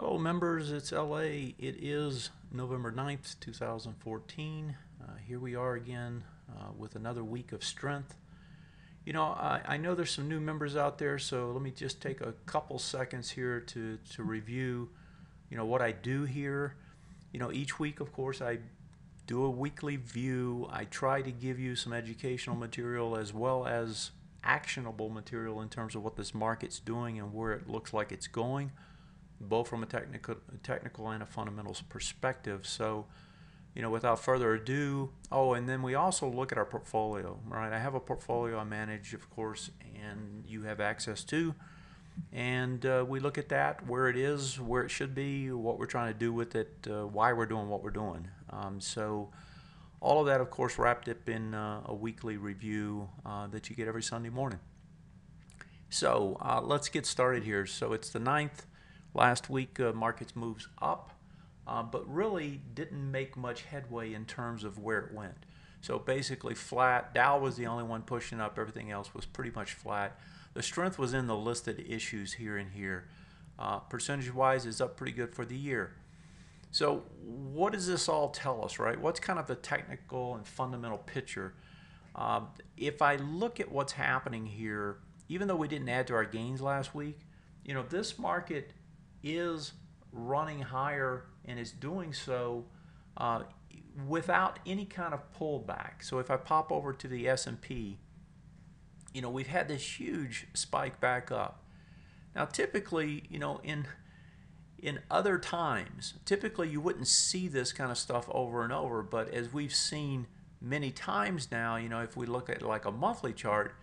Hello members, it's LA. It is November 9th, 2014. Here we are again with another week of strength. You know, I know there's some new members out there, so let me just take a couple seconds here to review, what I do here. Each week, of course, I do a weekly view. I try to give you some educational material as well as actionable material in terms of what this market's doing and where it looks like it's going, both from a technical and a fundamentals perspective. So, without further ado, and then we also look at our portfolio, right? I have a portfolio I manage, of course, and you have access to. And we look at that, where it is, where it should be, what we're trying to do with it, why we're doing what we're doing. So all of that, of course, wrapped up in a weekly review that you get every Sunday morning. So let's get started here. So it's the 9th. Last week, markets moves up, but really didn't make much headway in terms of where it went. So basically flat. Dow was the only one pushing up. Everything else was pretty much flat. The strength was in the listed issues here and here. Percentage-wise, is up pretty good for the year. So what does this all tell us, right? What's kind of the technical and fundamental picture? If I look at what's happening here, even though we didn't add to our gains last week, this market is running higher and is doing so without any kind of pullback. So if I pop over to the S&P, we've had this huge spike back up. Now typically, in other times, typically you wouldn't see this kind of stuff over and over, but as we've seen many times now, if we look at like a monthly chart,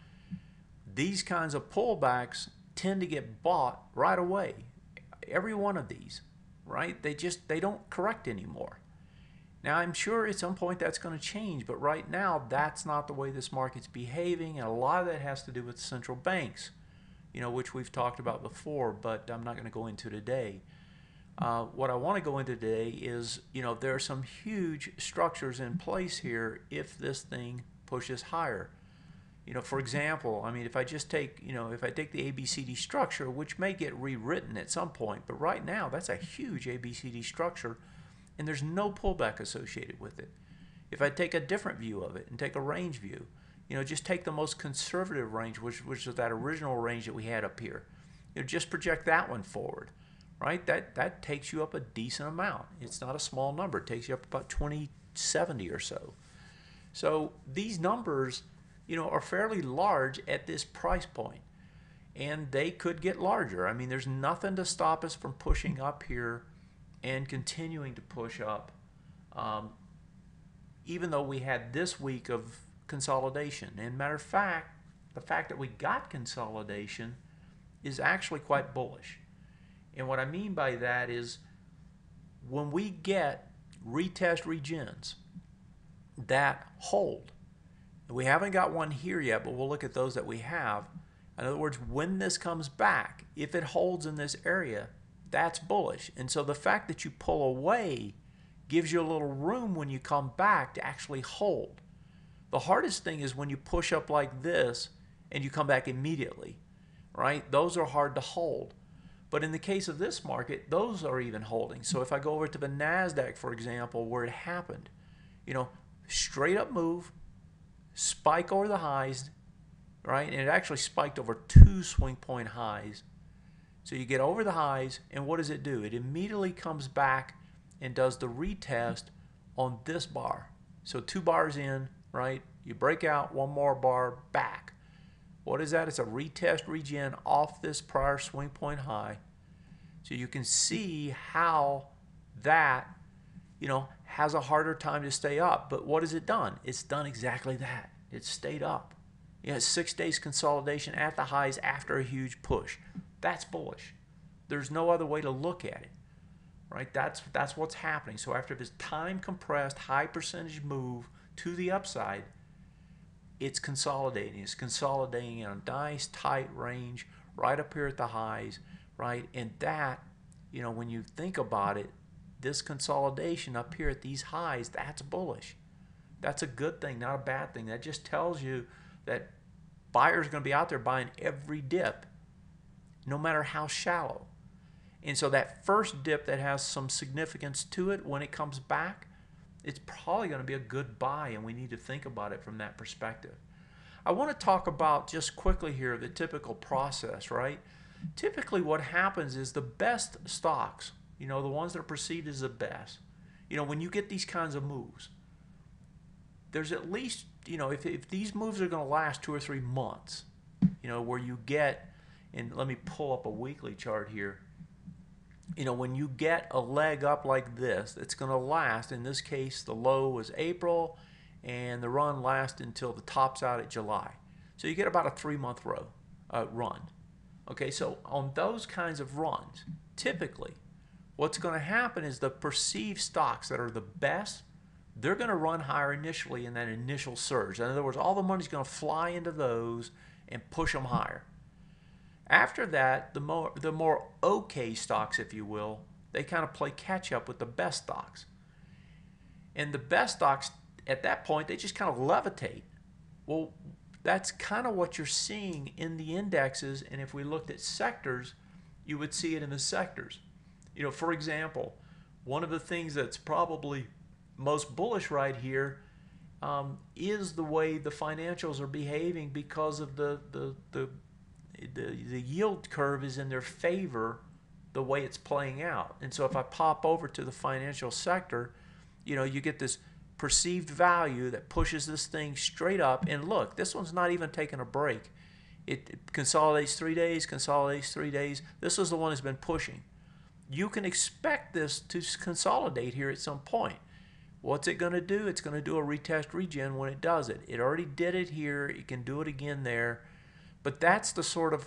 these kinds of pullbacks tend to get bought right away. Every one of these, right? They don't correct anymore. Now I'm sure at some point that's going to change, but right now that's not the way this market's behaving, and a lot of that has to do with central banks, which we've talked about before, but I'm not going to go into today. What I want to go into today is, there are some huge structures in place here if this thing pushes higher. For example, if I just take, if I take the ABCD structure, which may get rewritten at some point, but right now that's a huge ABCD structure and there's no pullback associated with it. If I take a different view of it and take a range view, just take the most conservative range, which is that original range that we had up here. Just project that one forward, right? That takes you up a decent amount. It's not a small number. It takes you up about 2070 or so. So these numbers, are fairly large at this price point, and they could get larger. There's nothing to stop us from pushing up here and continuing to push up, even though we had this week of consolidation. And matter of fact, the fact that we got consolidation is actually quite bullish. And what I mean by that is when we get retest regens that hold, we haven't got one here yet, but we'll look at those that we have. In other words, when this comes back, if it holds in this area, that's bullish. And so the fact that you pull away gives you a little room when you come back to actually hold. The hardest thing is when you push up like this and you come back immediately, right? Those are hard to hold. But in the case of this market, those are even holding. So if I go over to the NASDAQ, for example, where it happened, straight up move, spike over the highs, right? And it actually spiked over 2 swing point highs. So you get over the highs, and what does it do? It immediately comes back and does the retest on this bar. So 2 bars in, right? You break out, 1 more bar back. What is that? It's a retest regen off this prior swing point high. So you can see how that, has a harder time to stay up. But what has it done? It's done exactly that. It's stayed up. It's 6 days consolidation at the highs after a huge push. That's bullish. There's no other way to look at it, right? That's what's happening. So after this time compressed high percentage move to the upside, it's consolidating. It's consolidating in a nice tight range right up here at the highs, right? And that, when you think about it, this consolidation up here at these highs, that's bullish. That's a good thing, not a bad thing. That just tells you that buyers are going to be out there buying every dip, no matter how shallow. And so that first dip that has some significance to it, when it comes back, it's probably going to be a good buy, and we need to think about it from that perspective. I want to talk about just quickly here the typical process, right? Typically what happens is the best stocks, the ones that are perceived as the best, when you get these kinds of moves, there's at least, if these moves are going to last 2 or 3 months, where you get, and let me pull up a weekly chart here, when you get a leg up like this, it's going to last. In this case, the low was April, and the run lasts until the top's out at July. So you get about a 3-month run. Okay, so on those kinds of runs, typically, what's going to happen is the perceived stocks that are the best, they're going to run higher initially in that initial surge. In other words, all the money's going to fly into those and push them higher. After that, the more okay stocks, if you will, they kind of play catch up with the best stocks. And the best stocks, at that point, they just kind of levitate. Well, that's kind of what you're seeing in the indexes, and if we looked at sectors, you would see it in the sectors. For example, one of the things that's probably most bullish right here is the way the financials are behaving, because of the yield curve is in their favor the way it's playing out. And so if I pop over to the financial sector, you get this perceived value that pushes this thing straight up. And look, this one's not even taking a break. It consolidates 3 days, consolidates 3 days. This is the one that's been pushing. You can expect this to consolidate here at some point. What's it going to do? It's going to do a retest regen when it does it. It already did it here. It can do it again there. But that's the sort of,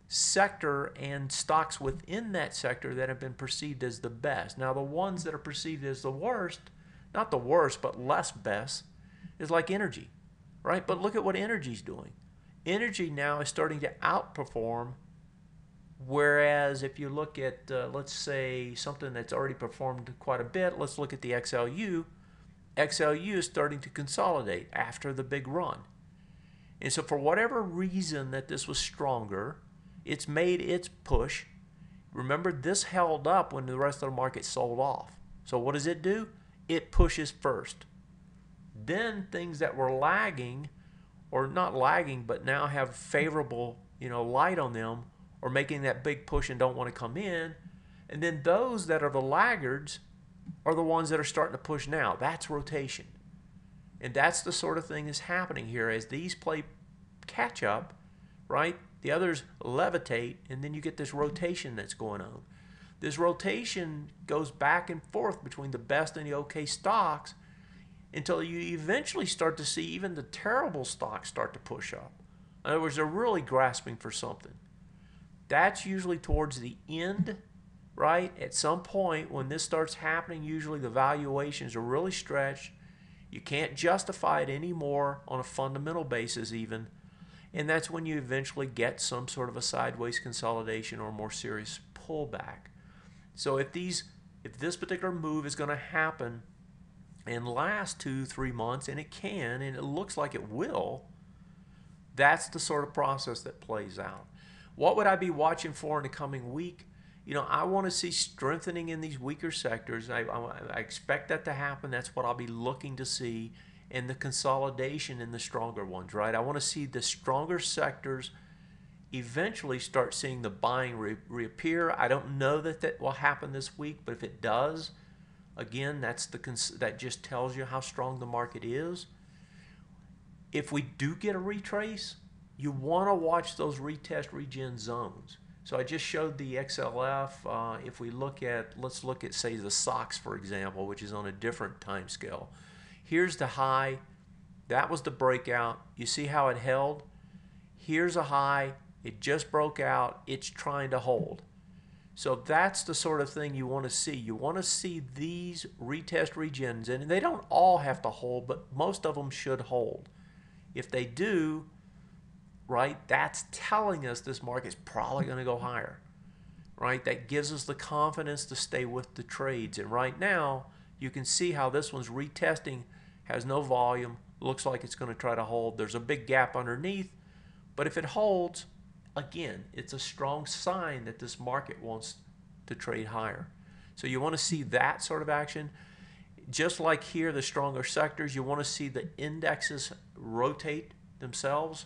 sector and stocks within that sector that have been perceived as the best. Now, the ones that are perceived as the worst, not the worst, but less best, is like energy, right? But look at what energy's doing. Energy now is starting to outperform, whereas if you look at, let's say, something that's already performed quite a bit, let's look at the XLU. XLU is starting to consolidate after the big run. And so for whatever reason that this was stronger, it's made its push. Remember, this held up when the rest of the market sold off. So what does it do? It pushes first. Then things that were lagging, or not lagging, but now have favorable, light on them, or making that big push and don't want to come in. And then those that are the laggards are the ones that are starting to push now. That's rotation. And that's the sort of thing that's happening here as these play catch up, right? The others levitate, and then you get this rotation that's going on. This rotation goes back and forth between the best and the okay stocks until you eventually start to see even the terrible stocks start to push up. In other words, they're really grasping for something. That's usually towards the end, right? At some point when this starts happening, usually the valuations are really stretched. You can't justify it anymore on a fundamental basis even. And that's when you eventually get some sort of a sideways consolidation or more serious pullback. So if this particular move is going to happen and last 2-3 months, and it can, and it looks like it will, that's the sort of process that plays out. What would I be watching for in the coming week? I want to see strengthening in these weaker sectors. I expect that to happen. That's what I'll be looking to see, and the consolidation in the stronger ones, right? I want to see the stronger sectors eventually start seeing the buying reappear. I don't know that will happen this week, but if it does, again, that just tells you how strong the market is. If we do get a retrace, you want to watch those retest regen zones. So I just showed the XLF. If we let's look at, say, the SOX, for example, which is on a different time scale. Here's the high. That was the breakout. You see how it held? Here's a high. It just broke out. It's trying to hold. So that's the sort of thing you want to see. You want to see these retest regens, and they don't all have to hold, but most of them should hold. If they do, right, that's telling us this market's probably going to go higher, right? That gives us the confidence to stay with the trades. And right now, you can see how this one's retesting, has no volume, looks like it's going to try to hold. There's a big gap underneath, but if it holds, again, it's a strong sign that this market wants to trade higher. So you want to see that sort of action. Just like here, the stronger sectors, you want to see the indexes rotate themselves.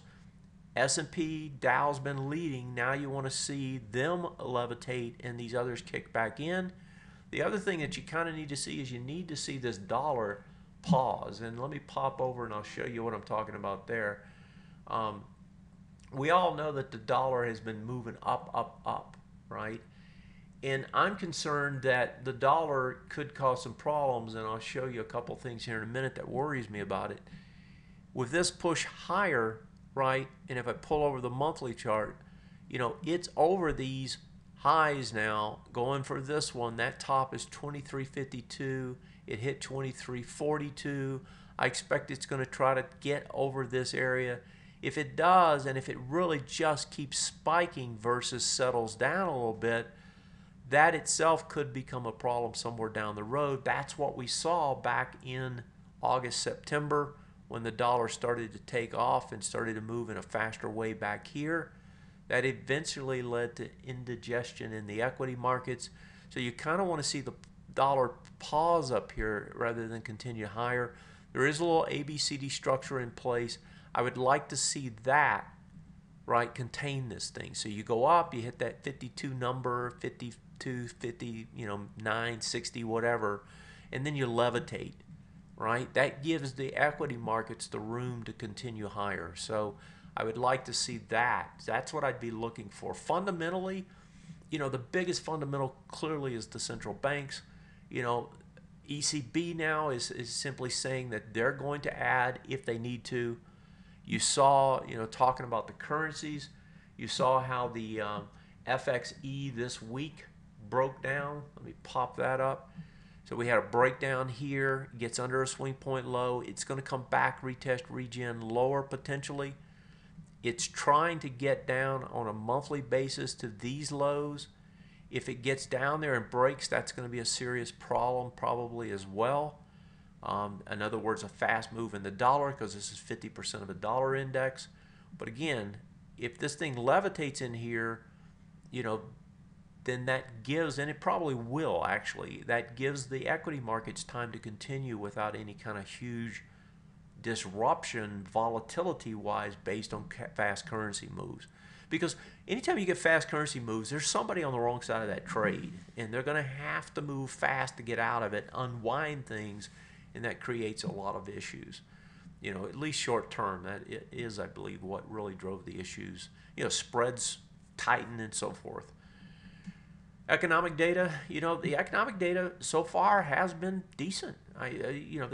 S&P, Dow's been leading. Now you want to see them levitate and these others kick back in. The other thing that you kind of need to see is you need to see this dollar pause. And let me pop over and I'll show you what I'm talking about there. We all know that the dollar has been moving up, right? And I'm concerned that the dollar could cause some problems, and I'll show you a couple things here in a minute that worries me about it. With this push higher, right, and if I pull over the monthly chart, you know, it's over these highs now, going for this one. That top is 23.52. It hit 23.42. I expect it's going to try to get over this area. If it does, and if it really just keeps spiking versus settles down a little bit, that itself could become a problem somewhere down the road. That's what we saw back in August, September, when the dollar started to take off and started to move in a faster way back here. That eventually led to indigestion in the equity markets. So you kind of want to see the dollar pause up here rather than continue higher. There is a little ABCD structure in place. I would like to see that, right, contain this thing. So you go up, you hit that 52 number, 52, 50, you know, 9, 60, whatever, and then you levitate, right? That gives the equity markets the room to continue higher. So I would like to see that. That's what I'd be looking for. Fundamentally, you know, the biggest fundamental clearly is the central banks. You know, ECB now is simply saying that they're going to add if they need to. You saw, you know, talking about the currencies, you saw how the FXE this week broke down. Let me pop that up. So we had a breakdown here, gets under a swing point low. It's going to come back, retest, regen lower potentially. It's trying to get down on a monthly basis to these lows. If it gets down there and breaks, that's going to be a serious problem probably as well. In other words, a fast move in the dollar, because this is 50% of the dollar index. But again, if this thing levitates in here, you know, then that gives, and it probably will actually, that gives the equity markets time to continue without any kind of huge disruption volatility-wise based on fast currency moves. Because anytime you get fast currency moves, there's somebody on the wrong side of that trade, and they're going to have to move fast to get out of it, unwind things, and that creates a lot of issues. You know, at least short term, that is, I believe, what really drove the issues. You know, spreads tighten and so forth. Economic data, you know, the economic data so far has been decent. You know,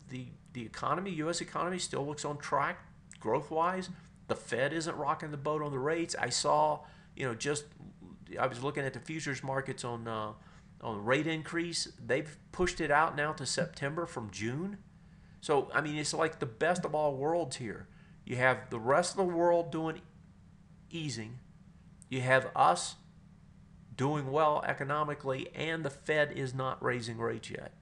the economy, U.S. economy still looks on track growth-wise. The Fed isn't rocking the boat on the rates. I saw, you know, I was looking at the futures markets on rate increase. They've pushed it out now to September from June. So, I mean, it's like the best of all worlds here. You have the rest of the world doing easing. You have us doing well economically, and the Fed is not raising rates yet.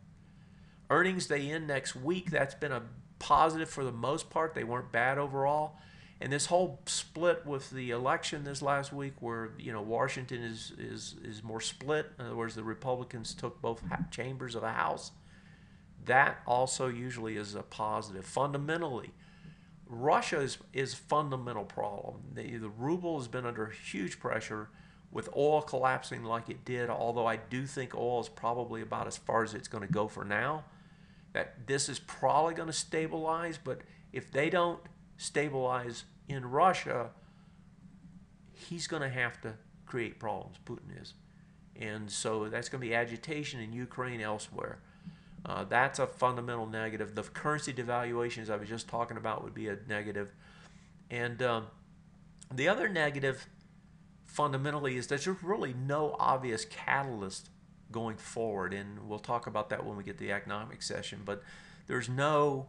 Earnings day in next week. That's been a positive for the most part. They weren't bad overall. And this whole split with the election this last week, where, you know, Washington is more split. In other words, the Republicans took both chambers of the House. That also usually is a positive. Fundamentally, Russia is a fundamental problem. The ruble has been under huge pressure with oil collapsing like it did, although I do think oil is probably about as far as it's going to go for now. That this is probably going to stabilize, but if they don't stabilize in Russia, he's going to have to create problems, Putin is. And so that's going to be agitation in Ukraine, elsewhere. That's a fundamental negative. The currency devaluations I was just talking about would be a negative. And the other negative fundamentally is that there's really no obvious catalyst going forward, and we'll talk about that when we get to the economic session. But there's no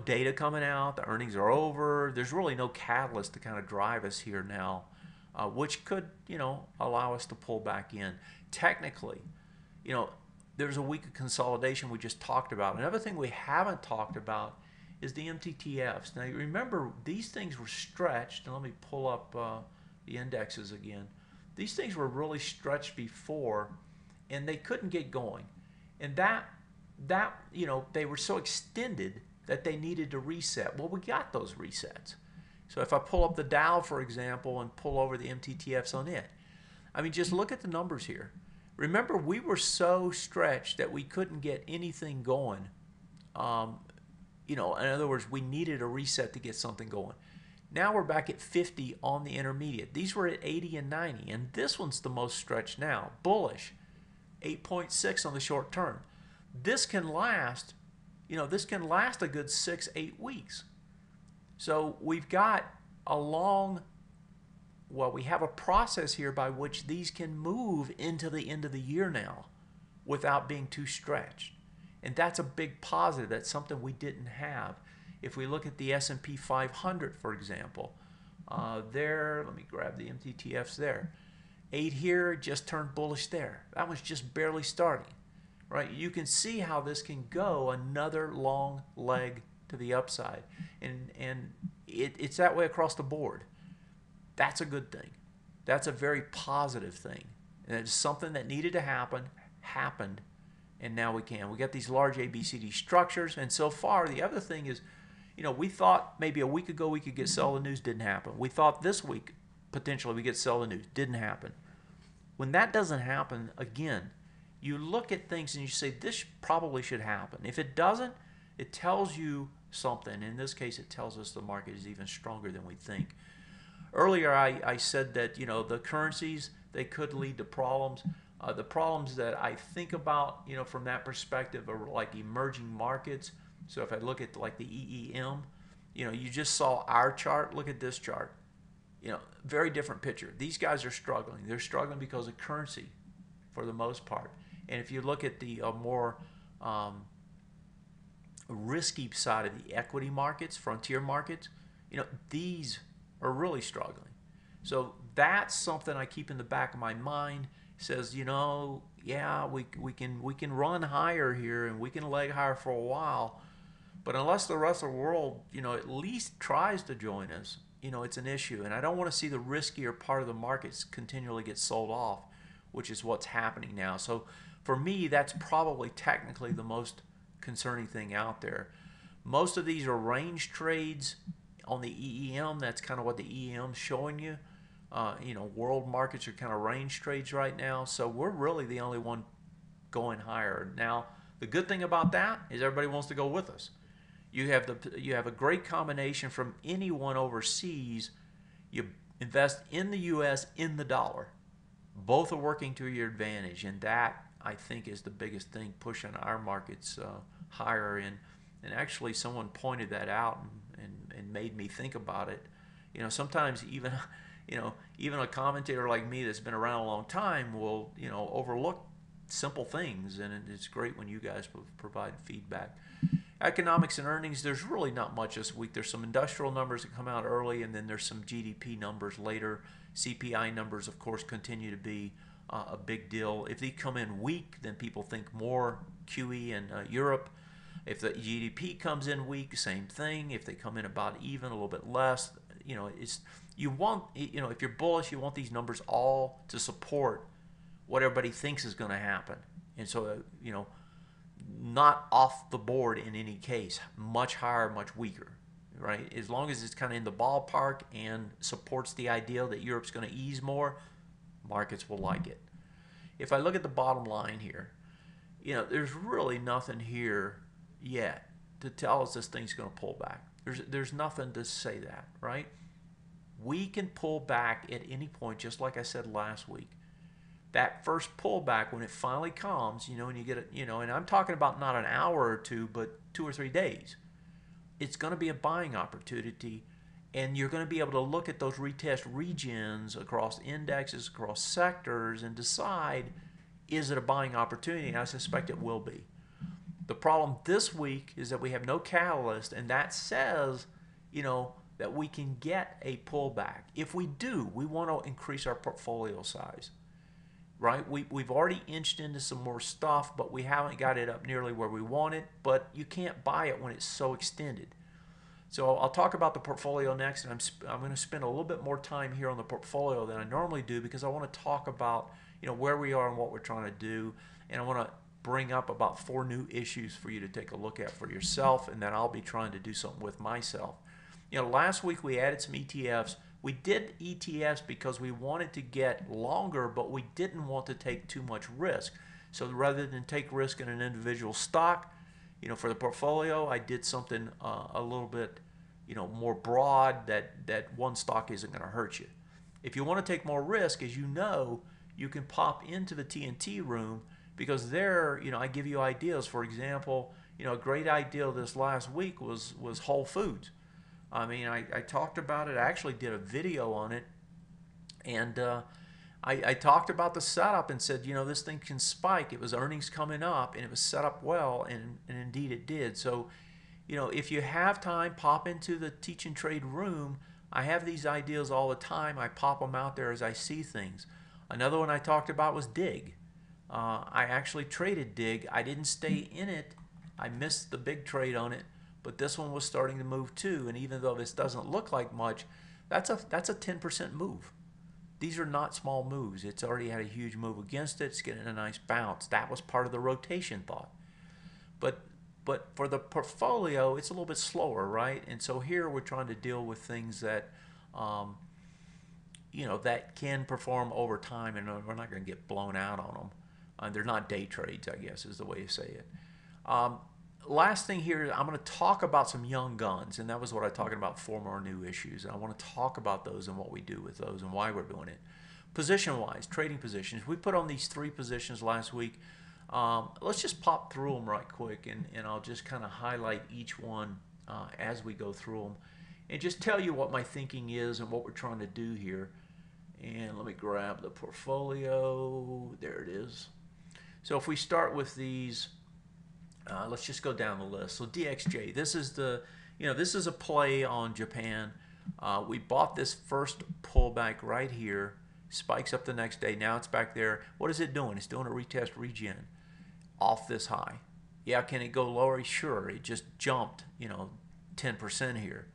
data coming out. The earnings are over. There's really no catalyst to kind of drive us here now, which could, you know, allow us to pull back in. Technically, you know, there's a week of consolidation we just talked about. Another thing we haven't talked about is the MTTFs. Now, you remember, these things were stretched, and let me pull up the indexes again. These things were really stretched before, and they couldn't get going. And that they were so extended that they needed to reset. Well, we got those resets. So if I pull up the Dow, for example, and pull over the MTTFs on it, I mean, just look at the numbers here. Remember, we were so stretched that we couldn't get anything going. In other words, we needed a reset to get something going. Now we're back at 50 on the intermediate. These were at 80 and 90, and this one's the most stretched now. Bullish, 8.6 on the short term. This can last, this can last a good 6-8 weeks. So we've got we have a process here by which these can move into the end of the year now without being too stretched. And that's a big positive. That's something we didn't have. If we look at the S&P 500, for example, let me grab the MTTFs there. 8 here, just turned bullish there. That was just barely starting, right? You can see how this can go another long leg to the upside. And it's that way across the board. That's a good thing. That's a very positive thing. And it's something that needed to happen, happened, and now we can. We got these large ABCD structures, and so far the other thing is, we thought maybe a week ago we could get sell the news, didn't happen. We thought this week potentially we get sell the news, didn't happen. When that doesn't happen, again, you look at things and you say this probably should happen. If it doesn't, it tells you something. In this case, it tells us the market is even stronger than we think. Earlier, I said that the currencies, they could lead to problems. The problems that I think about, from that perspective are like emerging markets. So if I look at like the EEM, you just saw our chart. Look at this chart. Very different picture. These guys are struggling. They're struggling because of currency for the most part. And if you look at the more risky side of the equity markets, frontier markets, these are really struggling. So that's something I keep in the back of my mind. Says, yeah, we can run higher here and we can leg higher for a while, but unless the rest of the world, at least tries to join us, it's an issue. And I don't want to see the riskier part of the markets continually get sold off, which is what's happening now. So for me, that's probably technically the most concerning thing out there. Most of these are range trades on the EEM. That's kind of what the EEM is showing you. World markets are kind of range trades right now, so we're really the only one going higher. Now, the good thing about that is everybody wants to go with us. You have a great combination from anyone overseas. You invest in the U.S. in the dollar. Both are working to your advantage, and that, I think, is the biggest thing pushing our markets higher. And actually, someone pointed that out and made me think about it. Sometimes even a commentator like me that's been around a long time will, overlook simple things, and it's great when you guys provide feedback. Economics and earnings, there's really not much this week. There's some industrial numbers that come out early, and then there's some GDP numbers later. CPI numbers, of course, continue to be a big deal. If they come in weak, then people think more QE in Europe. If the GDP comes in weak, same thing. If they come in about even, a little bit less, if you're bullish, you want these numbers all to support what everybody thinks is going to happen. And so, not off the board in any case, much higher, much weaker, right? As long as it's kind of in the ballpark and supports the idea that Europe's going to ease more, markets will like it. If I look at the bottom line here, there's really nothing here yet to tell us this thing's going to pull back. There's nothing to say that, right? We can pull back at any point, just like I said last week. That first pullback, when it finally comes, and you get it, and I'm talking about not an hour or two, but 2 or 3 days. It's going to be a buying opportunity, and you're going to be able to look at those retest regions across indexes, across sectors, and decide, is it a buying opportunity? And I suspect it will be. The problem this week is that we have no catalyst, and that says, that we can get a pullback. If we do, we want to increase our portfolio size, right? We've already inched into some more stuff, but we haven't got it up nearly where we want it, but you can't buy it when it's so extended. So I'll talk about the portfolio next, and I'm going to spend a little bit more time here on the portfolio than I normally do because I want to talk about where we are and what we're trying to do, and I want to bring up about 4 new issues for you to take a look at for yourself, and then I'll be trying to do something with myself. Last week we added some ETFs. We did ETFs because we wanted to get longer, but we didn't want to take too much risk. So rather than take risk in an individual stock, for the portfolio, I did something a little bit, more broad that one stock isn't going to hurt you. If you want to take more risk, as you can pop into the TNT room because there, I give you ideas. For example, a great idea this last week was Whole Foods. I mean, I talked about it. I actually did a video on it, and I talked about the setup and said, this thing can spike. It was earnings coming up, and it was set up well, and indeed it did. So, if you have time, pop into the Teach and Trade room. I have these ideas all the time. I pop them out there as I see things. Another one I talked about was Dig. I actually traded Dig. I didn't stay in it. I missed the big trade on it, but this one was starting to move too. And even though this doesn't look like much, that's a 10% move. These are not small moves. It's already had a huge move against it. It's getting a nice bounce. That was part of the rotation thought. But for the portfolio, it's a little bit slower, right? And so here we're trying to deal with things that, that can perform over time, and we're not going to get blown out on them. They're not day trades, I guess, is the way to say it. Last thing here, I'm going to talk about some young guns, and that was what I talked about, 4 more new issues. And I want to talk about those and what we do with those and why we're doing it. Position-wise, trading positions. We put on these 3 positions last week. Let's just pop through them right quick, and I'll just kind of highlight each one as we go through them and just tell you what my thinking is and what we're trying to do here. And let me grab the portfolio. There it is. So if we start with these, let's just go down the list. So DXJ, this is this is a play on Japan. We bought this first pullback right here, spikes up the next day. Now it's back there. What is it doing? It's doing a retest regen off this high. Yeah, can it go lower? Sure. It just jumped, 10% here.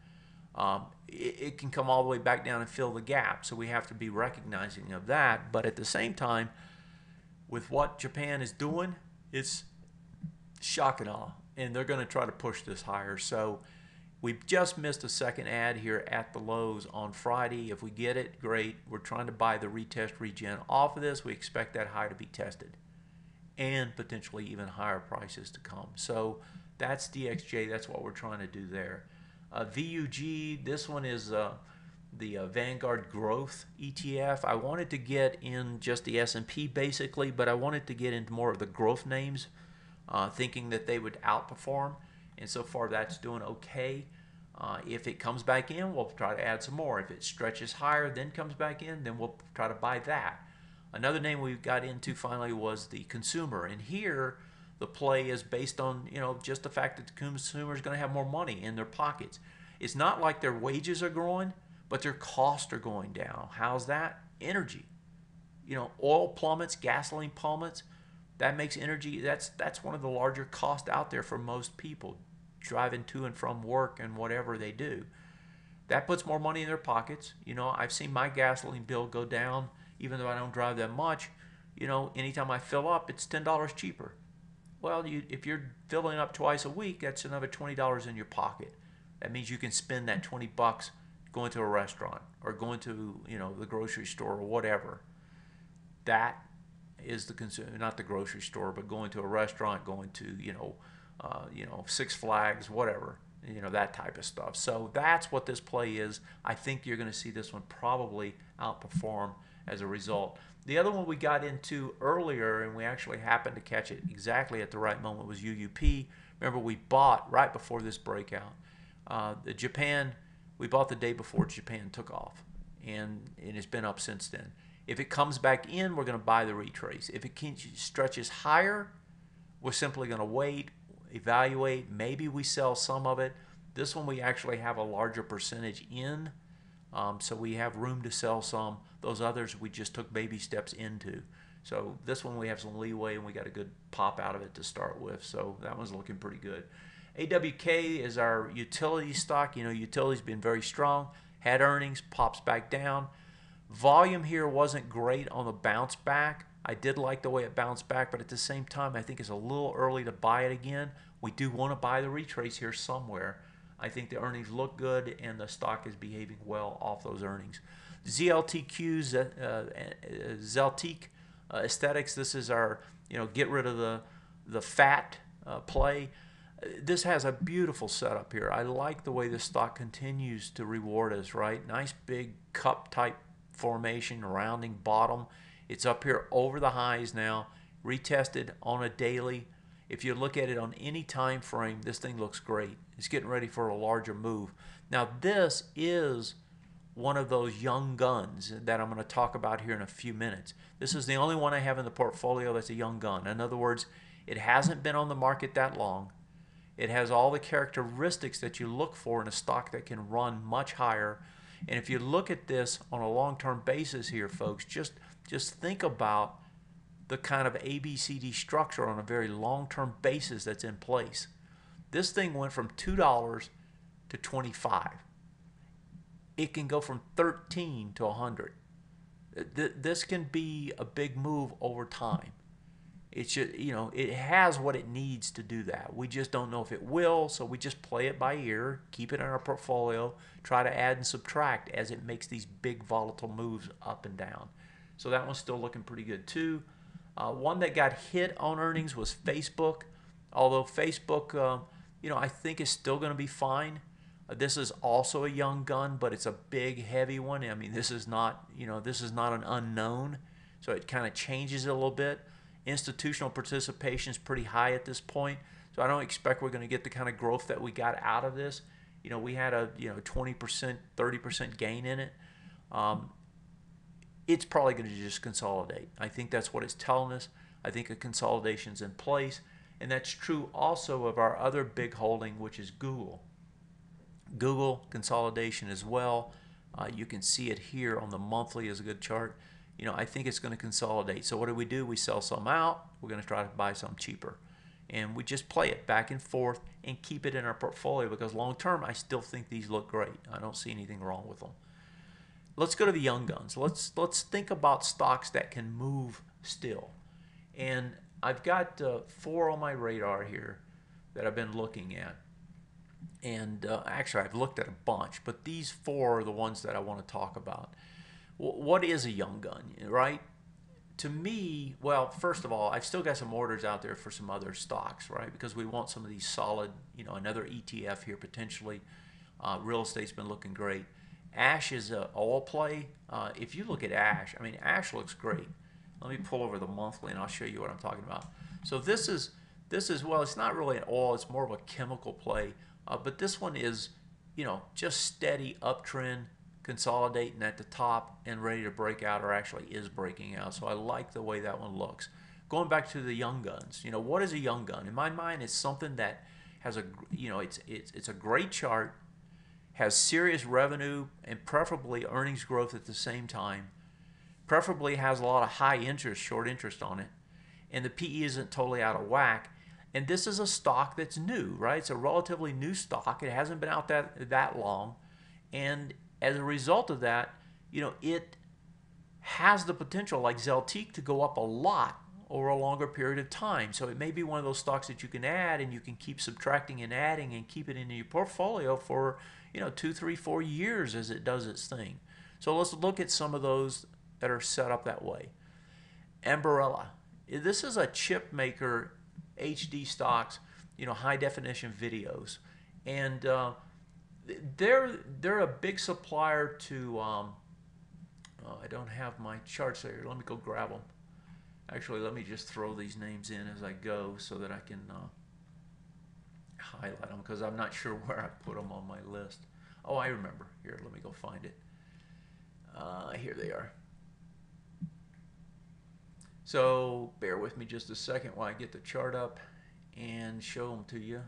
It can come all the way back down and fill the gap. So we have to be recognizing of that. But at the same time, with what Japan is doing, it's shock and awe, and they're going to try to push this higher. So we've just missed a second ad here at the lows on Friday. If we get it, great. We're trying to buy the retest regen off of this. We expect that high to be tested and potentially even higher prices to come. So that's DXJ. That's what we're trying to do there. VUG, this one is the Vanguard Growth ETF. I wanted to get in just the S&P basically, but I wanted to get into more of the growth names, thinking that they would outperform, and so far that's doing okay. If it comes back in, we'll try to add some more. If it stretches higher, then comes back in, then we'll try to buy that. Another name we got into finally was the consumer, and here the play is based on just the fact that the consumer is going to have more money in their pockets. It's not like their wages are growing, but their costs are going down. How's that? Energy. Oil plummets, gasoline plummets. That makes energy, that's one of the larger costs out there for most people, driving to and from work and whatever they do. That puts more money in their pockets. I've seen my gasoline bill go down, even though I don't drive that much. Anytime I fill up, it's $10 cheaper. Well, if you're filling up twice a week, that's another $20 in your pocket. That means you can spend that $20 going to a restaurant or going to the grocery store or whatever. That is the consumer, not the grocery store, but going to a restaurant, going to Six Flags, whatever, that type of stuff. So that's what this play is. I think you're going to see this one probably outperform as a result. The other one we got into earlier, and we actually happened to catch it exactly at the right moment, was UUP. Remember, we bought right before this breakout. The Japan, we bought the day before Japan took off, and it's been up since then. If it comes back in, we're going to buy the retrace. If it stretches higher, we're simply going to wait, evaluate. Maybe we sell some of it. This one we actually have a larger percentage in, so we have room to sell some. Those others we just took baby steps into. So this one we have some leeway, and we got a good pop out of it to start with. So that one's looking pretty good. AWK is our utility stock. You know, utility's been very strong. Had earnings, pops back down. Volume here wasn't great on the bounce back. I did like the way it bounced back, but at the same time, I think it's a little early to buy it again. We do want to buy the retrace here somewhere. I think the earnings look good, and the stock is behaving well off those earnings. ZLTQ, Zeltique Aesthetics. This is our, get rid of the fat play. This has a beautiful setup here. I like the way this stock continues to reward us, right? Nice big cup type formation, rounding bottom. It's up here over the highs now, retested on a daily. If you look at it on any time frame, this thing looks great. It's getting ready for a larger move. Now this is one of those young guns that I'm going to talk about here in a few minutes. This is the only one I have in the portfolio that's a young gun. In other words, it hasn't been on the market that long. It has all the characteristics that you look for in a stock that can run much higher. And if you look at this on a long-term basis here, folks, just think about the kind of ABCD structure on a very long-term basis that's in place. This thing went from $2 to $25. It can go from 13 to 100. This can be a big move over time. It should, it has what it needs to do that. We just don't know if it will, so we just play it by ear, keep it in our portfolio, try to add and subtract as it makes these big volatile moves up and down. So that one's still looking pretty good too. One that got hit on earnings was Facebook. Although Facebook, I think is still going to be fine. This is also a young gun, but it's a big, heavy one. I mean, this is not an unknown, so it kind of changes it a little bit. Institutional participation is pretty high at this point, so I don't expect we're going to get the kind of growth that we got out of this. We had a 20%, 30% gain in it. It's probably going to just consolidate. I think that's what it's telling us. I think a consolidation's in place, and that's true also of our other big holding, which is Google. Google consolidation as well. You can see it here on the monthly as a good chart. I think it's going to consolidate. So what do? We sell some out. We're going to try to buy some cheaper. And we just play it back and forth and keep it in our portfolio because long term, I still think these look great. I don't see anything wrong with them. Let's go to the young guns. Let's think about stocks that can move still. And I've got 4 on my radar here that I've been looking at. And actually, I've looked at a bunch, but these 4 are the ones that I want to talk about. What is a young gun, right? To me, well, first of all, I've still got some orders out there for some other stocks, right? Because we want some of these solid, another ETF here potentially. Real estate's been looking great. Ash is an oil play. If you look at Ash, I mean, Ash looks great. Let me pull over the monthly and I'll show you what I'm talking about. So this is well, it's not really an oil, it's more of a chemical play. But this one is, just steady uptrend, consolidating at the top and ready to break out, or actually is breaking out. So I like the way that one looks. Going back to the young guns, what is a young gun? In my mind, it's something that has a, it's a great chart, has serious revenue and preferably earnings growth at the same time. Preferably has a lot of high interest, short interest on it, and the PE isn't totally out of whack. And this is a stock that's new, right? It's a relatively new stock. It hasn't been out that long, and as a result of that, it has the potential, like Zeltique, to go up a lot over a longer period of time. So it may be one of those stocks that you can add, and you can keep subtracting and adding and keep it in your portfolio for 2, 3, 4 years as it does its thing. So let's look at some of those that are set up that way. Ambarella. This is a chip maker, HD stocks, high definition videos, and they're a big supplier to. I don't have my charts there. Let me go grab them. Actually, let me just throw these names in as I go so that I can highlight them because I'm not sure where I put them on my list. Oh, I remember. Here, let me go find it. Here they are. So bear with me just a second while I get the chart up and show them to you.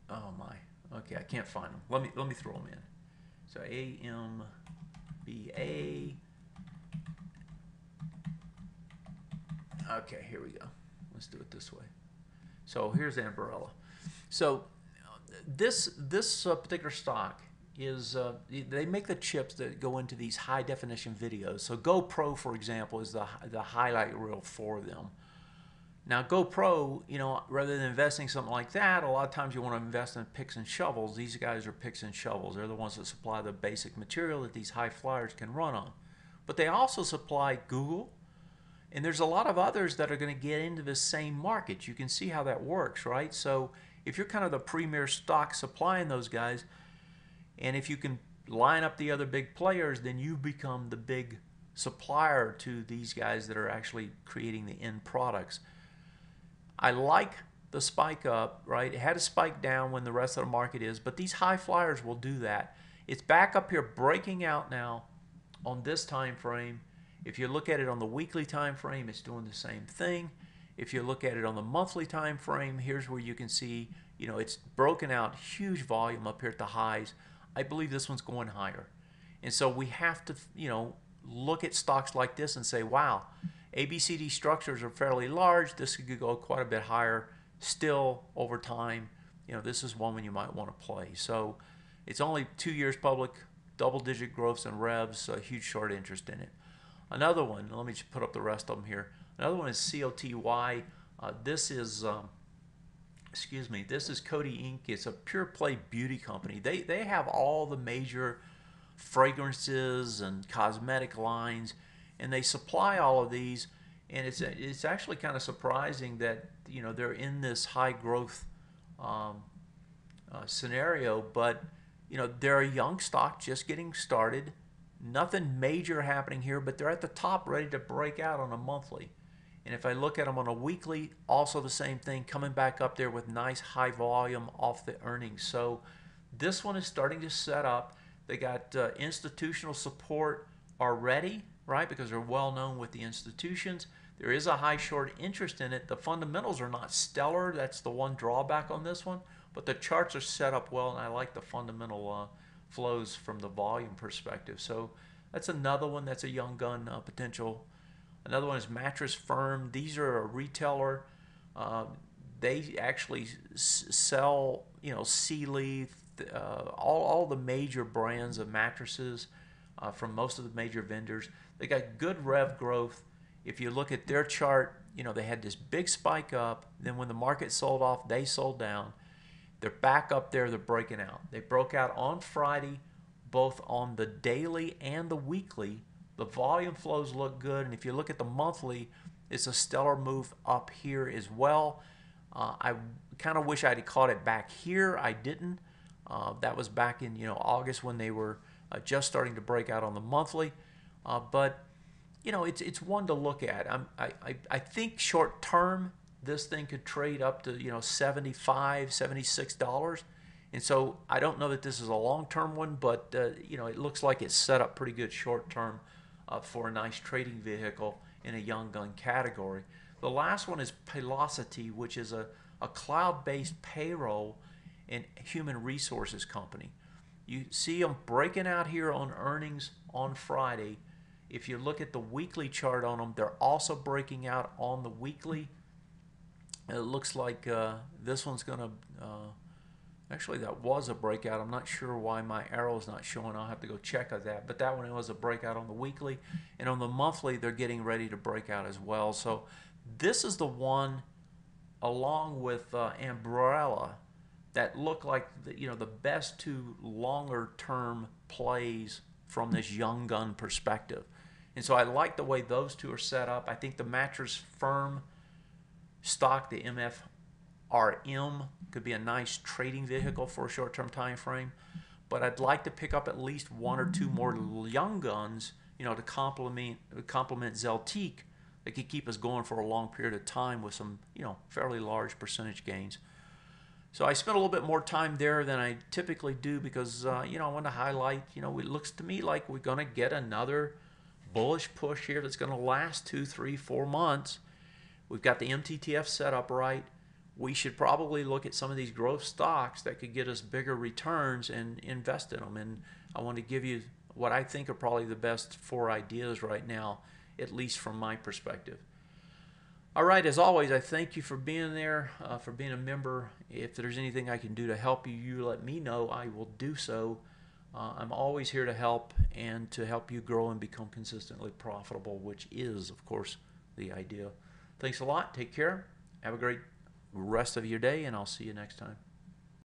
Oh my. Okay, I can't find them. Let me throw them in. So AMBA. Okay, here we go. Let's do it this way. So here's the umbrella. So this particular stock is they make the chips that go into these high definition videos. So GoPro, for example, is the highlight reel for them. Now GoPro, you know, rather than investing something like that, a lot of times you want to invest in picks and shovels. These guys are picks and shovels. They're the ones that supply the basic material that these high flyers can run on. But they also supply Google, and there's a lot of others that are going to get into the same market. You can see how that works, right? So if you're kind of the premier stock supplying those guys, and if you can line up the other big players, then you become the big supplier to these guys that are actually creating the end products. I like the spike up, right? It had a spike down when the rest of the market is, but these high flyers will do that. It's back up here breaking out now on this time frame. If you look at it on the weekly time frame, it's doing the same thing. If you look at it on the monthly time frame, here's where you can see, you know, it's broken out huge volume up here at the highs. I believe this one's going higher. And so we have to, you know, look at stocks like this and say, wow, ABCD structures are fairly large. This could go quite a bit higher still over time. You know, this is one you might want to play. So it's only 2 years public, double-digit growths and revs, a huge short interest in it. Another one, let me just put up the rest of them here. Another one is COTY. This is, this is Cody Inc. It's a pure play beauty company. They have all the major fragrances and cosmetic lines, and they supply all of these. And it's actually kind of surprising that, you know, they're in this high growth scenario, but you know, they're a young stock just getting started. Nothing major happening here, but they're at the top ready to break out on a monthly. And if I look at them on a weekly, also the same thing, coming back up there with nice high volume off the earnings. So this one is starting to set up. They got institutional support already, right? Because they're well known with the institutions. There is a high short interest in it. The fundamentals are not stellar. That's the one drawback on this one. But the charts are set up well, and I like the fundamental flows from the volume perspective. So that's another one that's a young gun potential. Another one is Mattress Firm. These are a retailer. They actually sell, you know, Sealy, all the major brands of mattresses from most of the major vendors. They got good rev growth. If you look at their chart, you know, they had this big spike up. Then when the market sold off, they sold down. They're back up there. They're breaking out. They broke out on Friday, both on the daily and the weekly. The volume flows look good, and if you look at the monthly, it's a stellar move up here as well. I kind of wish I'd caught it back here. I didn't. That was back in, you know, August when they were just starting to break out on the monthly. But you know, it's one to look at. I think short term this thing could trade up to, you know, $75, $76. And so I don't know that this is a long-term one, but you know, it looks like it's set up pretty good short-term for a nice trading vehicle in a young gun category. The last one is Paylocity, which is a cloud-based payroll and human resources company. You see them breaking out here on earnings on Friday. If you look at the weekly chart on them, they're also breaking out on the weekly. It looks like this one's going to, actually that was a breakout. I'm not sure why my arrow is not showing. I'll have to go check on that. But that one was a breakout on the weekly. And on the monthly, they're getting ready to break out as well. So this is the one, along with Umbrella, that look like the, you know, the best two longer term plays from this young gun perspective. And so I like the way those two are set up. I think the Mattress Firm stock, the MFRM, could be a nice trading vehicle for a short-term time frame. But I'd like to pick up at least one or two more young guns, you know, to complement Zeltique that could keep us going for a long period of time with some, you know, fairly large percentage gains. So I spent a little bit more time there than I typically do because, you know, I want to highlight, you know, it looks to me like we're going to get another bullish push here that's going to last 2, 3, 4 months. We've got the MTTF set up right. We should probably look at some of these growth stocks that could get us bigger returns and invest in them. And I want to give you what I think are probably the best 4 ideas right now, at least from my perspective. All right, as always, I thank you for being there, for being a member. If there's anything I can do to help you, you let me know. I will do so. I'm always here to help and to help you grow and become consistently profitable, which is, of course, the idea. Thanks a lot. Take care. Have a great rest of your day, and I'll see you next time.